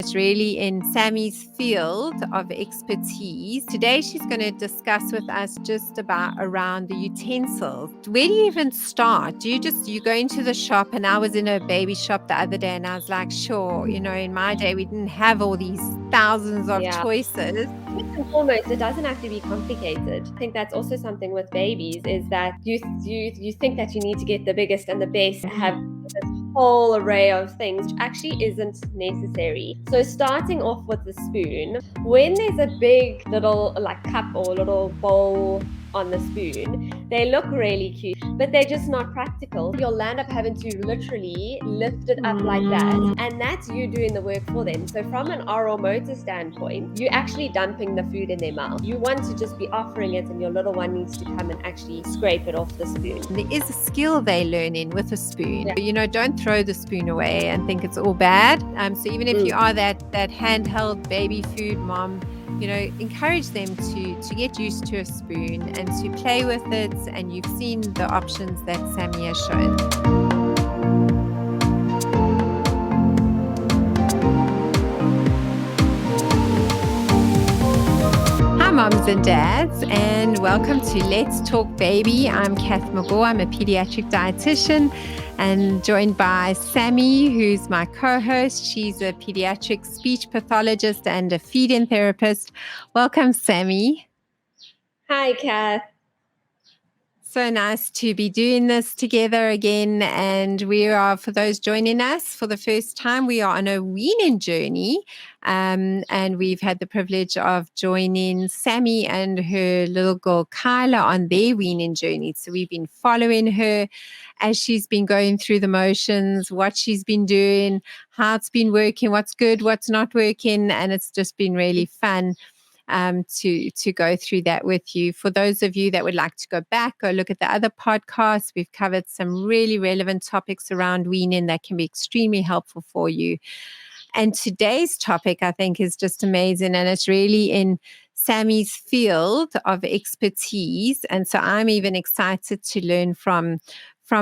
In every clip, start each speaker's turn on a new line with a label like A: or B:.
A: it's really in Sammy's field of expertise. Today she's going to discuss with us just about around the utensils. Where do you even start? Do you go into the shop? And I was in a baby shop the other day and I was like, sure, in my day we didn't have all these thousands of choices.
B: First and foremost, it doesn't have to be complicated. I think that's also something with babies is that you think that you need to get the biggest and the best, have this whole array of things, which actually isn't necessary. So starting off with the spoon, when there's a big little cup or little bowl on the spoon, they look really cute, but they're just not practical. You'll end up having to literally lift it up like that, and that's you doing the work for them. So from an oral motor standpoint, you're actually dumping the food in their mouth. You want to just be offering it, and your little one needs to come and actually scrape it off the spoon.
A: There is a skill they learn in with a spoon. Don't throw the spoon away and think it's all bad. So even if you are that handheld baby food mom, encourage them to get used to a spoon and to play with it. And you've seen the options that Sammy has shown. Hi moms and dads, and welcome to Let's Talk Baby. I'm Kath McGaw. I'm a pediatric dietitian and joined by Sammy, who's my co-host. She's a pediatric speech pathologist and a feed-in therapist. Welcome, Sammy.
B: Hi, Kath.
A: So nice to be doing this together again. And we are, for those joining us for the first time, we are on a weaning journey. And we've had the privilege of joining Sammy and her little girl, Kyla, on their weaning journey. So we've been following her as she's been going through the motions, what she's been doing, how it's been working, what's good, what's not working. And it's just been really fun. To go through that with you. For those of you that would like to go back or look at the other podcasts, we've covered some really relevant topics around weaning that can be extremely helpful for you. And today's topic, I think, is just amazing. And it's really in Sammy's field of expertise. And so I'm even excited to learn from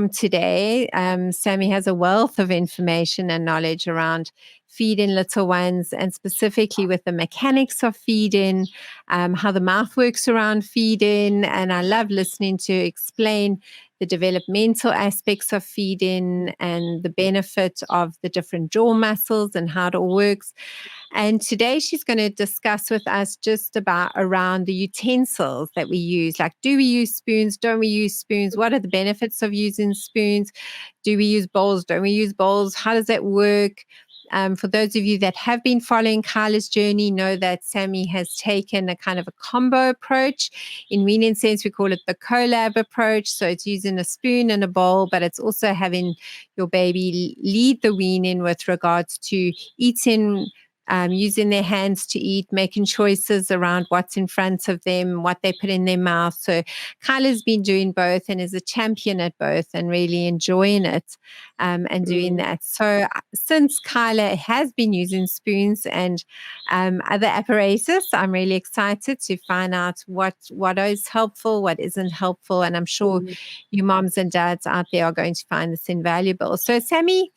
A: today. Sammy has a wealth of information and knowledge around feeding little ones, and specifically with the mechanics of feeding, how the mouth works around feeding. And I love listening to explain the developmental aspects of feeding and the benefit of the different jaw muscles and how it all works. And today she's going to discuss with us just about around the utensils that we use. Like, do we use spoons? Don't we use spoons? What are the benefits of using spoons? Do we use bowls? Don't we use bowls? How does that work? For those of you that have been following Kyla's journey, know that Sammy has taken a kind of a combo approach. In Weaning Sense, we call it the collab approach. So it's using a spoon and a bowl, but it's also having your baby lead the weaning with regards to eating, using their hands to eat, making choices around what's in front of them, what they put in their mouth. So Kyla's been doing both and is a champion at both and really enjoying it and doing that. So since Kyla has been using spoons and other apparatus, I'm really excited to find out what is helpful, what isn't helpful. And I'm sure you moms and dads out there are going to find this invaluable. So Sammy,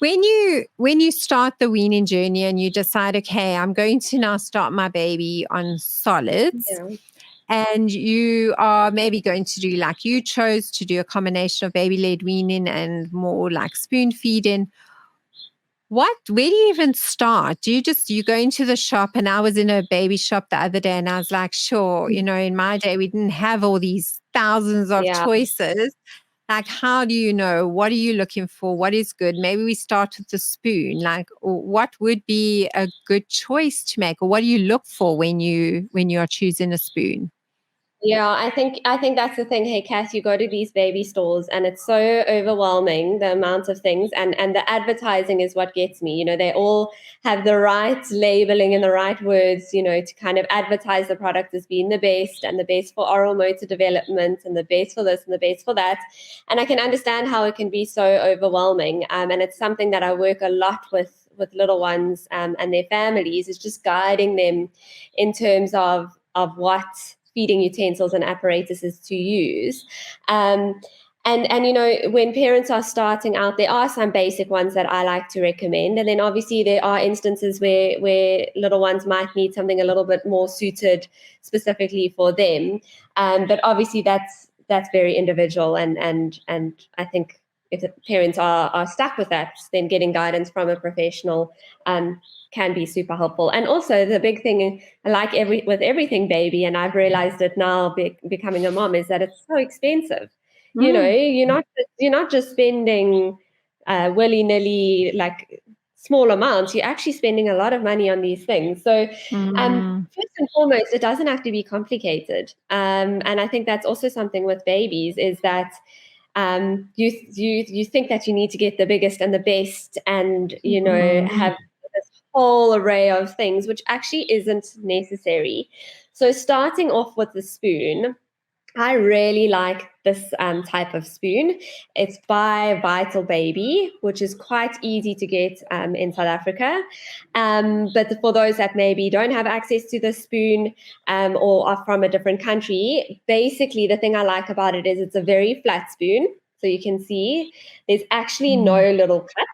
A: when you start the weaning journey and you decide, okay, I'm going to now start my baby on solids, and you are maybe going to do, like you chose to do, a combination of baby-led weaning and more like spoon feeding, where do you even start? You go into the shop, and I was in a baby shop the other day and I was like, sure, in my day we didn't have all these thousands of choices. Like, how do you know? What are you looking for? What is good? Maybe we start with the spoon. Like, what would be a good choice to make? Or what do you look for when you are choosing a spoon?
B: Yeah, I think that's the thing. Hey, Kath, you go to these baby stores and it's so overwhelming, the amount of things, and the advertising is what gets me. They all have the right labeling and the right words, to kind of advertise the product as being the best and the best for oral motor development and the best for this and the best for that. And I can understand how it can be so overwhelming. And it's something that I work a lot with little ones and their families, is just guiding them in terms of what feeding utensils and apparatuses to use. And And when parents are starting out, there are some basic ones that I like to recommend, and then obviously there are instances where little ones might need something a little bit more suited specifically for them. But obviously that's very individual, and I think if the parents are stuck with that, then getting guidance from a professional can be super helpful. And also the big thing, like with everything baby, and I've realized it now becoming a mom, is that it's so expensive. You're not just spending willy-nilly, like small amounts. You're actually spending a lot of money on these things. So first and foremost, it doesn't have to be complicated. And I think that's also something with babies, is that you think that you need to get the biggest and the best, and have this whole array of things, which actually isn't necessary. So starting off with the spoon, I really like this type of spoon. It's by Vital Baby, which is quite easy to get in South Africa. But for those that maybe don't have access to the spoon or are from a different country, basically the thing I like about it is it's a very flat spoon. So you can see there's actually no little cup.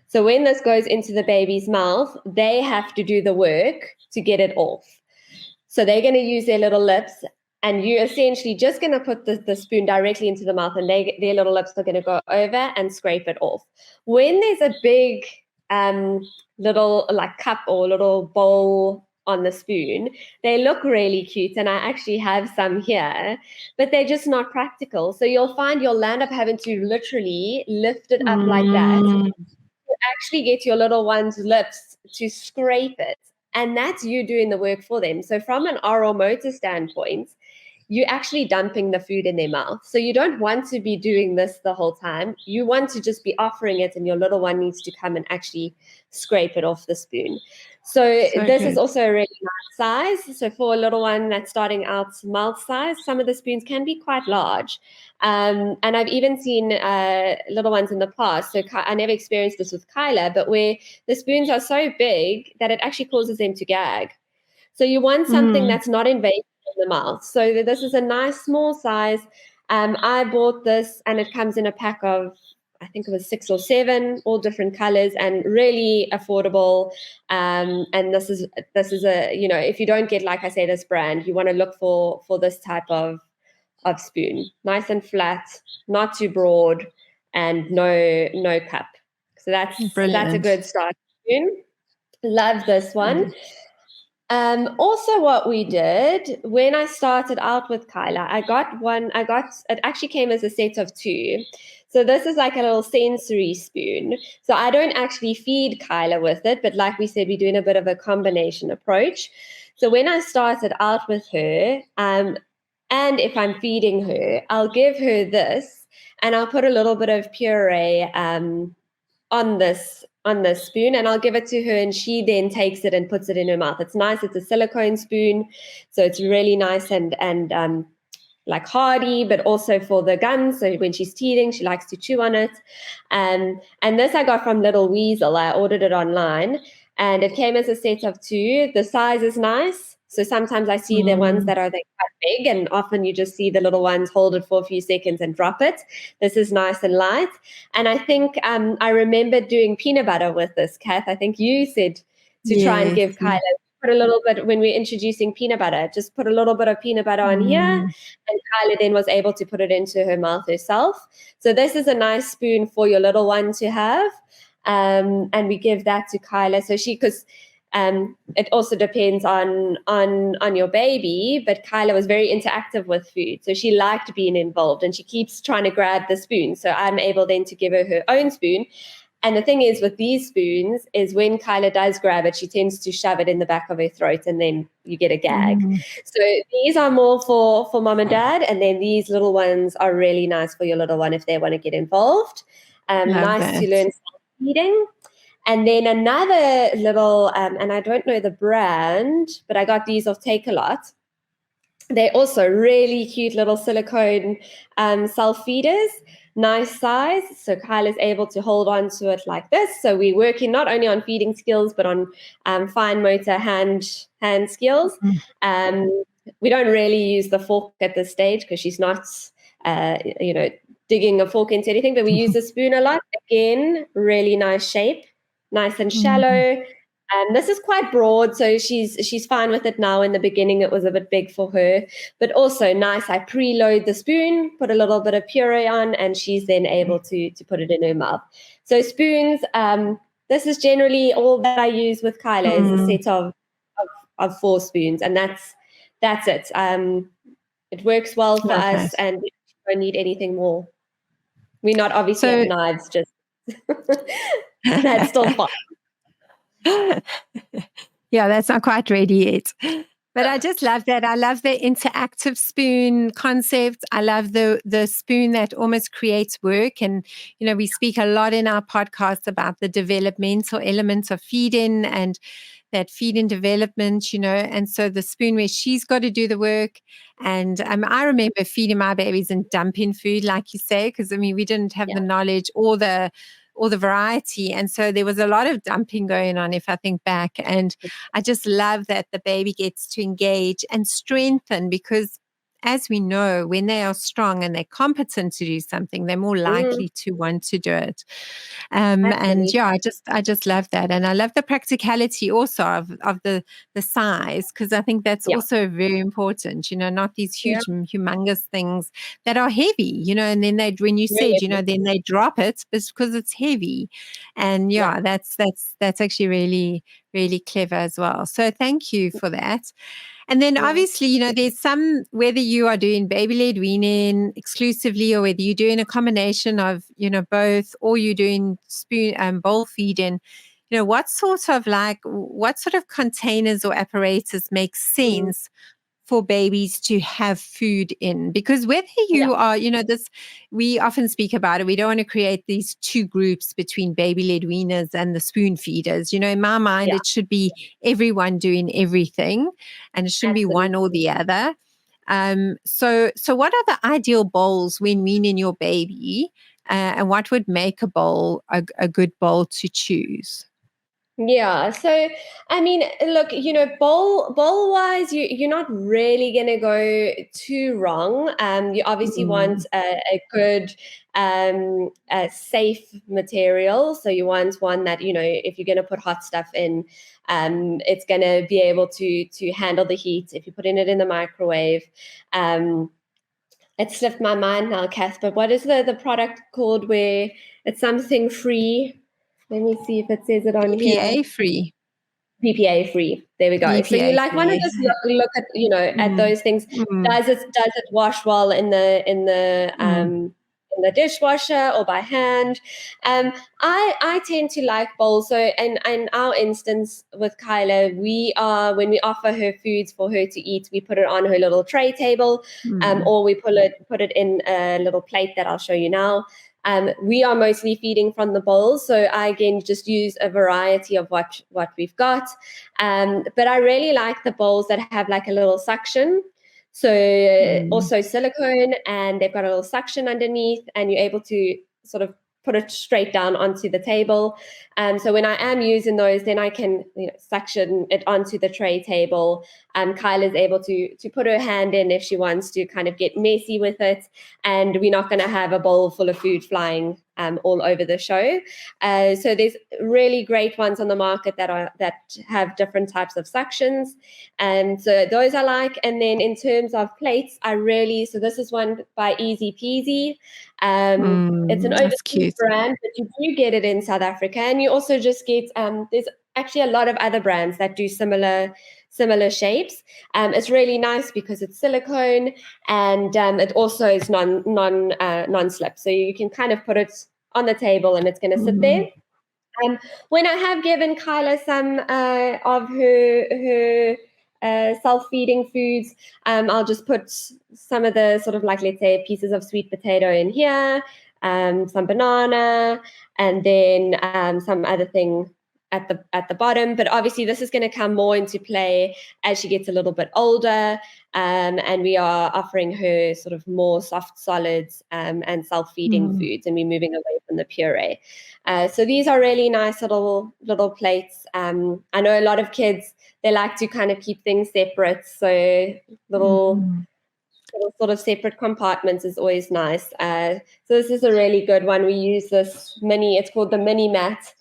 B: So when this goes into the baby's mouth, they have to do the work to get it off. So they're going to use their little lips, and you're essentially just going to put the spoon directly into the mouth, and their little lips are going to go over and scrape it off. When there's a big little like cup or little bowl on the spoon, they look really cute, and I actually have some here, but they're just not practical. So you'll find you'll land up having to literally lift it up like that to actually get your little one's lips to scrape it. And that's you doing the work for them. So from an oral motor standpoint, you're actually dumping the food in their mouth. So you don't want to be doing this the whole time. You want to just be offering it, and your little one needs to come and actually scrape it off the spoon. So this is also a really nice size. So for a little one that's starting out mouth size, some of the spoons can be quite large. And I've even seen little ones in the past. So I never experienced this with Kyla, but where the spoons are so big that it actually causes them to gag. So you want something that's not invasive in the mouth. So this is a nice small size. I bought this, and it comes in a pack of, I think it was 6 or 7, all different colors, and really affordable. And this is a, if you don't get, like I say, this brand, you want to look for this type of spoon, nice and flat, not too broad, and no cup. So that's a good start spoon. Love this one. Also what we did when I started out with Kyla, it actually came as a set of 2. So this is like a little sensory spoon. So I don't actually feed Kyla with it, but like we said, we're doing a bit of a combination approach. So when I started out with her, and if I'm feeding her, I'll give her this, and I'll put a little bit of puree on this spoon, and I'll give it to her, and she then takes it and puts it in her mouth. It's nice. It's a silicone spoon, so it's really nice and like hardy, but also for the gums. So when she's teething, she likes to chew on it. And this I got from Little Weasel. I ordered it online, and it came as a set of 2. The size is nice. So sometimes I see the ones that are quite big, and often you just see the little ones hold it for a few seconds and drop it. This is nice and light. And I think I remember doing peanut butter with this, Kath. I think you said to try and give Kyla, put a little bit, when we're introducing peanut butter, just put a little bit of peanut butter on here. And Kyla then was able to put it into her mouth herself. So this is a nice spoon for your little one to have. And we give that to Kyla. So because it also depends on your baby, but Kyla was very interactive with food. So she liked being involved, and she keeps trying to grab the spoon. So I'm able then to give her own spoon. And the thing is with these spoons is when Kyla does grab it, she tends to shove it in the back of her throat, and then you get a gag. So these are more for mom and dad. And then these little ones are really nice for your little one if they want to get involved. Nice to learn feeding. And then another little, and I don't know the brand, but I got these off Take-A-Lot. They're also really cute little silicone self-feeders, nice size. So Kyla's able to hold on to it like this. So we're working not only on feeding skills, but on fine motor hand skills. We don't really use the fork at this stage because she's not digging a fork into anything, but we use the spoon a lot. Again, really nice shape, nice and shallow. This is quite broad, so she's fine with it now. In the beginning, it was a bit big for her, but also nice. I preload the spoon, put a little bit of puree on, and she's then able to put it in her mouth. So spoons, this is generally all that I use with Kyla is a set of 4 spoons, and that's it. It works well for us, and we don't need anything more. We're not obviously at knives, just that's still fine.
A: Yeah, that's not quite ready yet. But I just love that. I love the interactive spoon concept. I love the spoon that almost creates work. And, we speak a lot in our podcast about the developmental elements of feeding and that feeding development, and so the spoon where she's got to do the work. And I remember feeding my babies and dumping food, like you say, because, we didn't have the knowledge or the variety. And so there was a lot of dumping going on, if I think back. And I just love that the baby gets to engage and strengthen, because as we know, when they are strong and they're competent to do something, they're more likely to want to do it. And yeah, I just love that. And I love the practicality also of the size, because I think that's also very important, not these huge, humongous things that are heavy, and then when you said, then they drop it because it's heavy. And that's actually really, really clever as well. So thank you for that. And then obviously, there's some, whether you are doing baby-led weaning exclusively or whether you're doing a combination of, both, or you're doing spoon bowl feeding, what sort of containers or apparatus make sense for babies to have food in? Because whether you are, we often speak about it. We don't want to create these 2 groups between baby-led weaners and the spoon feeders. In my mind, it should be everyone doing everything, and it shouldn't be one or the other. So what are the ideal bowls when weaning your baby, and what would make a bowl a good bowl to choose?
B: Yeah. So, look, bowl wise, you're not really going to go too wrong. You obviously want a good, a safe material. So you want one that, if you're going to put hot stuff in, it's going to be able to handle the heat. If you're putting it in the microwave, it slipped my mind now, Kath, but what is the product called where it's something free? Let me see if it says it on here.
A: BPA free.
B: BPA free. There we go.
A: BPA
B: so you want to just look at at those things. Does it wash well in the dishwasher or by hand? I tend to like bowls. So in our instance with Kyla, when we offer her foods for her to eat, we put it on her little tray table, or we put it in a little plate that I'll show you now. We are mostly feeding from the bowls, so I again just use a variety of what we've got. But I really like the bowls that have like a little suction. So also silicone, and they've got a little suction underneath, and you're able to sort of put it straight down onto the table. So when I am using those, then I can suction it onto the tray table. Kyla's able to put her hand in if she wants to kind of get messy with it, and we're not going to have a bowl full of food flying all over the show. So there's really great ones on the market that have different types of suctions, and so those I like. And then in terms of plates, so this is one by Easy Peasy. It's an overseas brand, but you do get it in South Africa, and you also just get there's actually a lot of other brands that do similar shapes. It's really nice because it's silicone, and it also is non-slip, so you can kind of put it on the table and it's going to sit there. When I have given Kyla some of her self-feeding foods, I'll just put some of the sort of like, let's say, pieces of sweet potato in here, some banana, and then some other thing at the bottom. But obviously this is going to come more into play as she gets a little bit older, and we are offering her sort of more soft solids and self-feeding foods, and we're moving away from the puree. So these are really nice little plates. I know a lot of kids, they like to kind of keep things separate, so little little sort of separate compartments is always nice. So this is a really good one. We use this it's called the mini mat,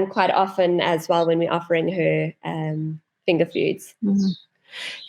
B: quite often as well when we're offering her finger foods.
A: Mm.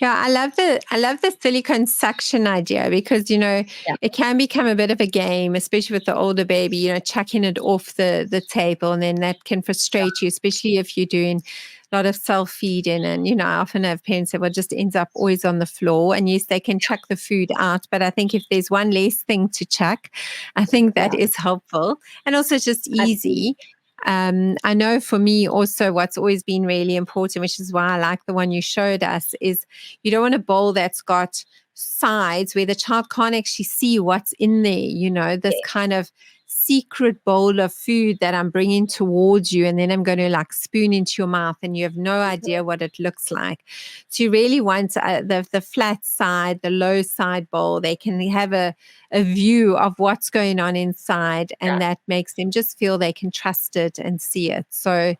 A: Yeah, I love the silicone suction idea because,
B: Yeah.
A: it can become a bit of a game, especially with the older baby, chucking it off the table, and then that can frustrate you, especially if you're doing a lot of self-feeding. And, I often have parents that just ends up always on the floor. And yes, they can chuck the food out, but I think if there's one less thing to chuck, I think that
B: Yeah.
A: is helpful. And also just
B: Absolutely.
A: easy. I know for me also what's always been really important, which is why I like the one you showed us, is you don't want a bowl that's got sides where the child can't actually see what's in there, this kind of secret bowl of food that I'm bringing towards you, and then I'm going to spoon into your mouth and you have no idea what it looks like. So you really want the flat side, the low side bowl. They can have a view of what's going on inside, and that makes them just feel they can trust it and see it. So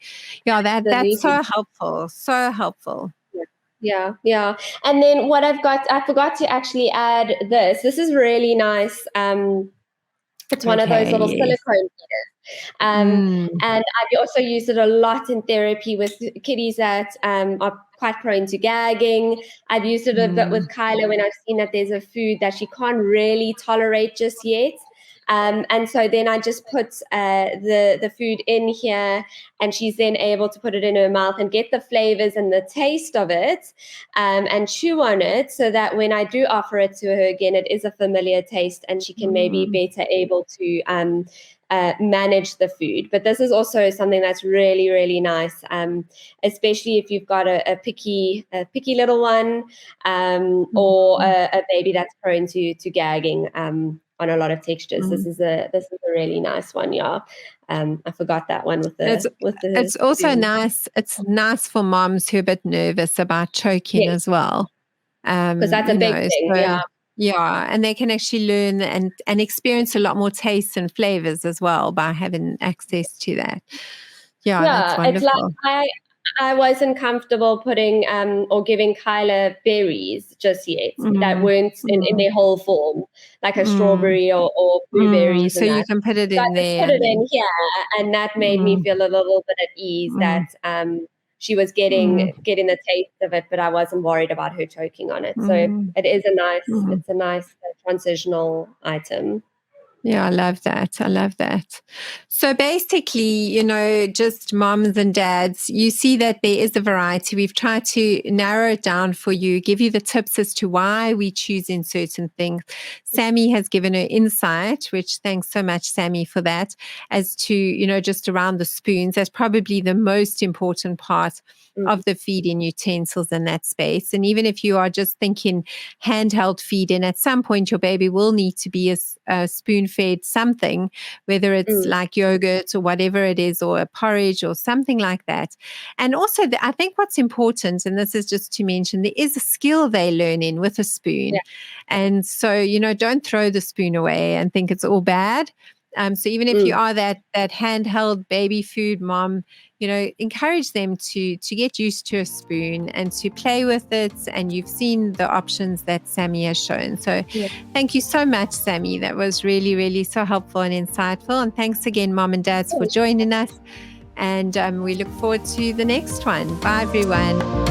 A: yeah, that's so helpful. So helpful.
B: Yeah. And then what I forgot to actually add this. This is really nice. It's one of those little silicone feeders. And I've also used it a lot in therapy with kiddies that are quite prone to gagging. I've used it a bit with Kyla when I've seen that there's a food that she can't really tolerate just yet. And so then I just put the food in here, and she's then able to put it in her mouth and get the flavors and the taste of it, and chew on it, so that when I do offer it to her again, it is a familiar taste, and she can maybe better able to manage the food. But this is also something that's really, really nice, especially if you've got a picky little one, or a baby that's prone to gagging on a lot of textures. This is a really nice one. Yeah. I forgot that one with the
A: it's also nice. It's nice for moms who are a bit nervous about choking as well.
B: Because that's a big thing.
A: So, yeah, and they can actually learn and experience a lot more tastes and flavors as well by having access to that. Yeah, that's wonderful.
B: It's like I wasn't comfortable putting or giving Kyla berries just yet that weren't in their whole form, like a strawberry or blueberries.
A: So you can put it in there.
B: I just put it in here, and that made me feel a little bit at ease that she was getting the taste of it, but I wasn't worried about her choking on it. So it is it's a nice transitional item.
A: Yeah, I love that. I love that. So basically, just moms and dads, you see that there is a variety. We've tried to narrow it down for you, give you the tips as to why we choose in certain things. Sammy has given her insight, which thanks so much, Sammy, for that, as to, just around the spoons. That's probably the most important part of the feeding utensils in that space. And even if you are just thinking handheld feeding, at some point your baby will need to be a spoon-fed something, whether it's like yogurt or whatever it is, or a porridge or something like that. And also, I think what's important, and this is just to mention, there is a skill they learn in with a spoon. Yeah. And so, don't throw the spoon away and think it's all bad. So even if you are that handheld baby food mom, encourage them to get used to a spoon and to play with it. And you've seen the options that Sammy has shown. So thank you so much, Sammy. That was really, really so helpful and insightful. And thanks again, mom and dads, for joining us. And we look forward to the next one. Bye, everyone.